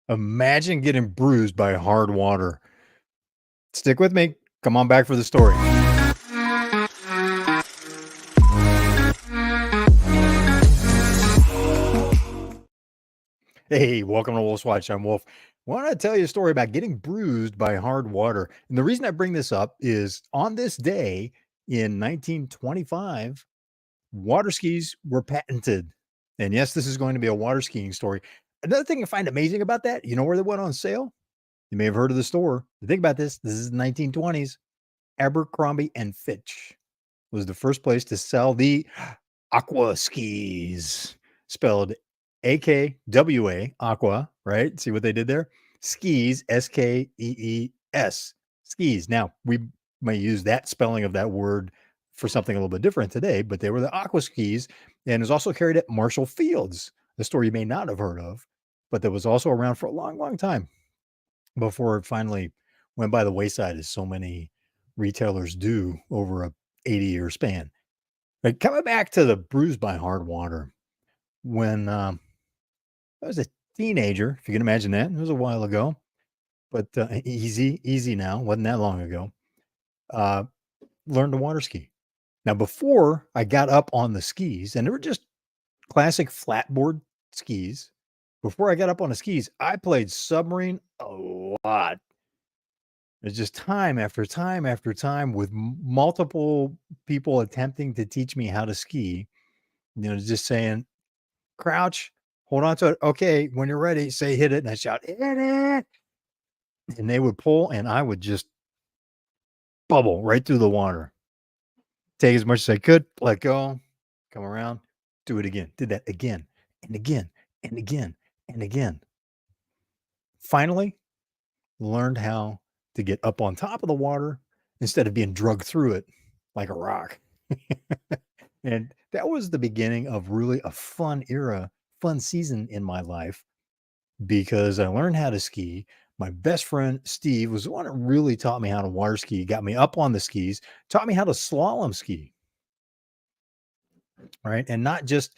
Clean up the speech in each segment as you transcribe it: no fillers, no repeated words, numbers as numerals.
Imagine getting bruised by hard water. Stick with me. Come on back for the story. Hey, welcome to Wolf's Watch. I'm Wolf. Want to tell you a story about getting bruised by hard water. And the reason I bring this up is on this day in 1925, water skis were patented. And yes, this is going to be a water skiing story. Another thing I find amazing about that, you know where they went on sale? You may have heard of the store. Think about this. This is the 1920s. Abercrombie and Fitch was the first place to sell the aqua skis, spelled AKWA, aqua, right? See what they did there? Skis, SKEES, skis. Now, we may use that spelling of that word for something a little bit different today, but they were the aqua skis and it was also carried at Marshall Fields, a store you may not have heard of, but that was also around for a long, long time before it finally went by the wayside, as so many retailers do over a 80-year span. But coming back to the bruised by hard water, when I was a teenager, if you can imagine that, it was a while ago, but easy now, wasn't that long ago. Uh, Learned to water ski. Now, before I got up on the skis, and they were just classic flatboard skis. Before I got up on the skis, I played submarine a lot. It's just time after time after time with multiple people attempting to teach me how to ski. Just saying, crouch, hold on to it. Okay, when you're ready, say hit it. And I shout, hit it. And they would pull, and I would just bubble right through the water. Take as much as I could, let go, come around, do it again. Did that again and again and again and again. Finally, learned how to get up on top of the water instead of being drugged through it like a rock. And that was the beginning of really a fun era, fun season in my life because I learned how to ski. My best friend Steve was the one that really taught me how to water ski, got me up on the skis, taught me how to slalom ski, right? And not just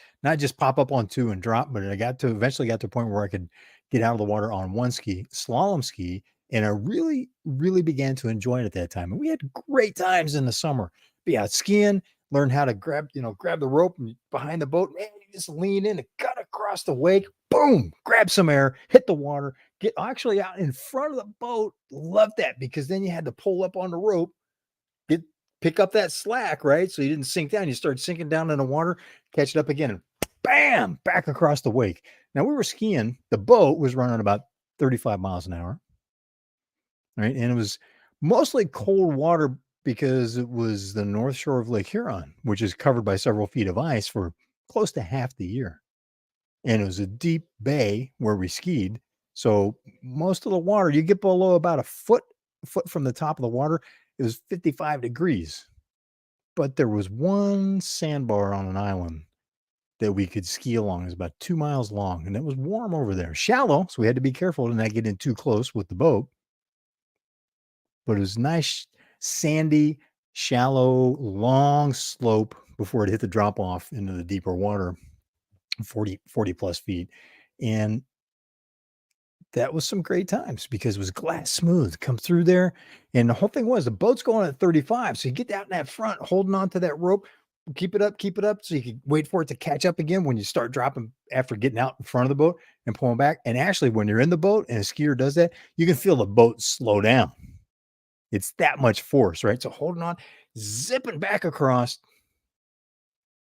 pop up on two and drop, but I eventually got to a point where I could get out of the water on one ski, slalom ski, and I really, really began to enjoy it at that time. And we had great times in the summer. Be out skiing, learn how to grab the rope and behind the boat. Man, you just lean in and cut across the wake. Boom, grab some air, hit the water, get actually out in front of the boat. Love that because then you had to pull up on the rope, get pick up that slack, right? So you didn't sink down. You start sinking down in the water, catch it up again, and bam, back across the wake. Now we were skiing. The boat was running about 35 miles an hour, right? And it was mostly cold water because it was the north shore of Lake Huron, which is covered by several feet of ice for close to half the year. And it was a deep bay where we skied. So most of the water, you get below about a foot from the top of the water, it was 55 degrees. But there was one sandbar on an island that we could ski along. It was about 2 miles long, and it was warm over there. Shallow, so we had to be careful to not get in too close with the boat. But it was nice, sandy, shallow, long slope before it hit the drop off into the deeper water, 40 plus feet. And that was some great times because it was glass smooth, come through there. And the whole thing was the boat's going at 35. So you get out in that front, holding on to that rope, keep it up so you can wait for it to catch up again when you start dropping after getting out in front of the boat and pulling back. And actually, when you're in the boat and a skier does that, you can feel the boat slow down. It's that much force, right? So holding on, zipping back across,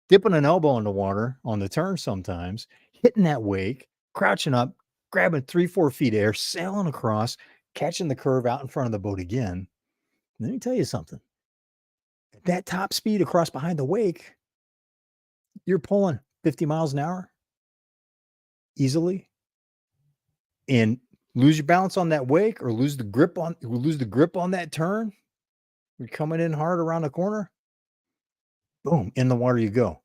dipping an elbow in the water on the turn sometimes, hitting that wake, crouching up, grabbing 3, 4 feet air, sailing across, catching the curve out in front of the boat again. Let me tell you something. At that top speed across behind the wake, you're pulling 50 miles an hour easily and lose your balance on that wake or lose the grip on that turn. You're coming in hard around the corner. Boom, in the water you go.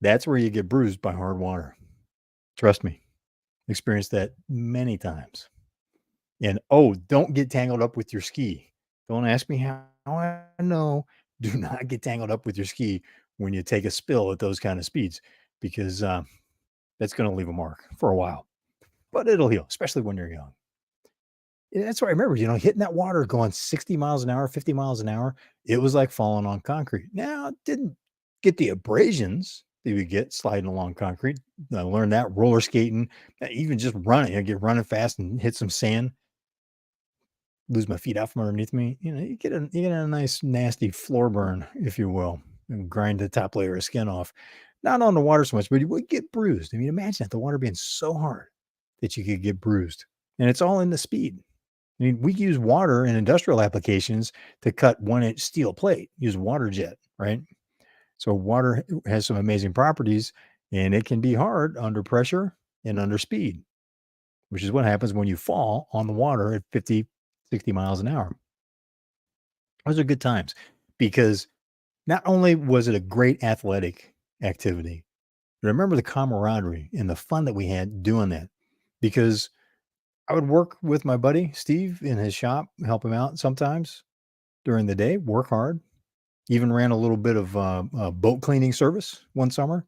That's where you get bruised by hard water. Trust me. Experienced that many times. And oh, don't get tangled up with your ski. Don't ask me how I know. Do not get tangled up with your ski when you take a spill at those kind of speeds because that's going to leave a mark for a while. but it'll heal, especially when you're young. Yeah, that's what I remember, hitting that water going 60 miles an hour, 50 miles an hour. It was like falling on concrete. Now, it didn't get the abrasions that you get sliding along concrete. I learned that roller skating, even just running. I get running fast and hit some sand, lose my feet out from underneath me. You get a nice nasty floor burn, if you will, and grind the top layer of skin off. Not on the water so much, but you would get bruised. I mean, imagine that the water being so hard that you could get bruised. And it's all in the speed. I mean, we use water in industrial applications to cut 1-inch steel plate, use water jet, right? So water has some amazing properties and it can be hard under pressure and under speed, which is what happens when you fall on the water at 50, 60 miles an hour. Those are good times because not only was it a great athletic activity, but I remember the camaraderie and the fun that we had doing that because I would work with my buddy Steve in his shop, help him out sometimes during the day, work hard. Even ran a little bit of boat cleaning service one summer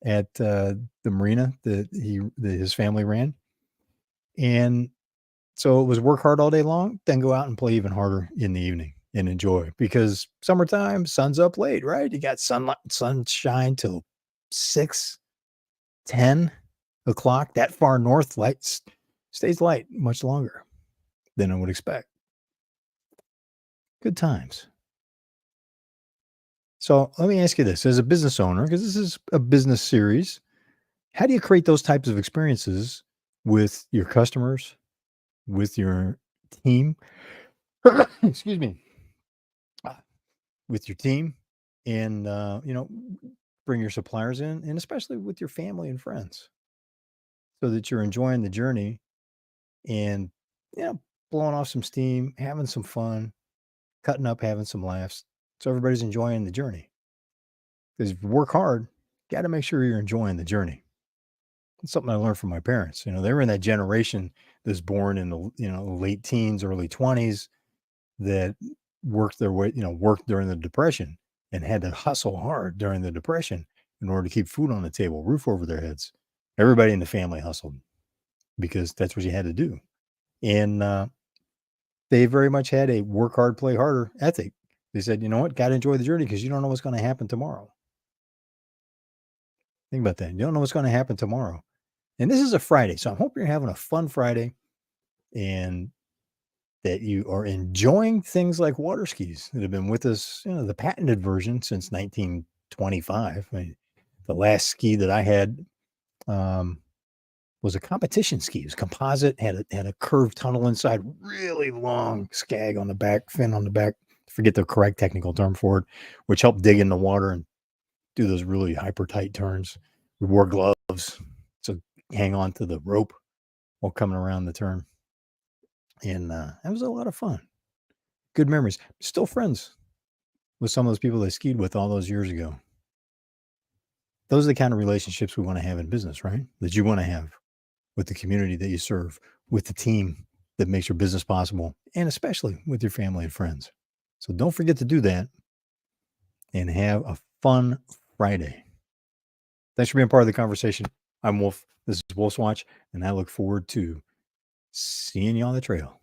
at the marina that his family ran, and so it was work hard all day long, then go out and play even harder in the evening and enjoy because summertime, sun's up late, right? You got sunshine till 6, 10 o'clock. That far north, lights stays light much longer than I would expect. Good times. So let me ask you this as a business owner, because this is a business series, how do you create those types of experiences with your customers, with your team? Excuse me, uh, with your team, and bring your suppliers in, and especially with your family and friends, so that you're enjoying the journey and blowing off some steam, having some fun, cutting up, having some laughs, so everybody's enjoying the journey. Because if you work hard, got to make sure you're enjoying the journey. It's something I learned from my parents. They were in that generation that's born in the late teens, early 20s that worked their way, worked during the depression and had to hustle hard during the depression in order to keep food on the table, roof over their heads. Everybody in the family hustled because that's what you had to do. And they very much had a work hard, play harder ethic. They said, you know what, got to enjoy the journey because you don't know what's going to happen tomorrow. Think about that. You don't know what's going to happen tomorrow. And this is a Friday. So I hope you're having a fun Friday and that you are enjoying things like water skis that have been with us, the patented version since 1925. I mean, the last ski that I had was a competition ski. It was composite, had a curved tunnel inside, really long skag on the back, fin on the back. Forget the correct technical term for it, which helped dig in the water and do those really hyper tight turns. We wore gloves to hang on to the rope while coming around the turn. And that was a lot of fun. Good memories. Still friends with some of those people I skied with all those years ago. Those are the kind of relationships we want to have in business, right? That you want to have with the community that you serve, with the team that makes your business possible, and especially with your family and friends. So don't forget to do that and have a fun Friday. Thanks for being part of the conversation. I'm Wolf. This is Wolf's Watch, and I look forward to seeing you on the trail.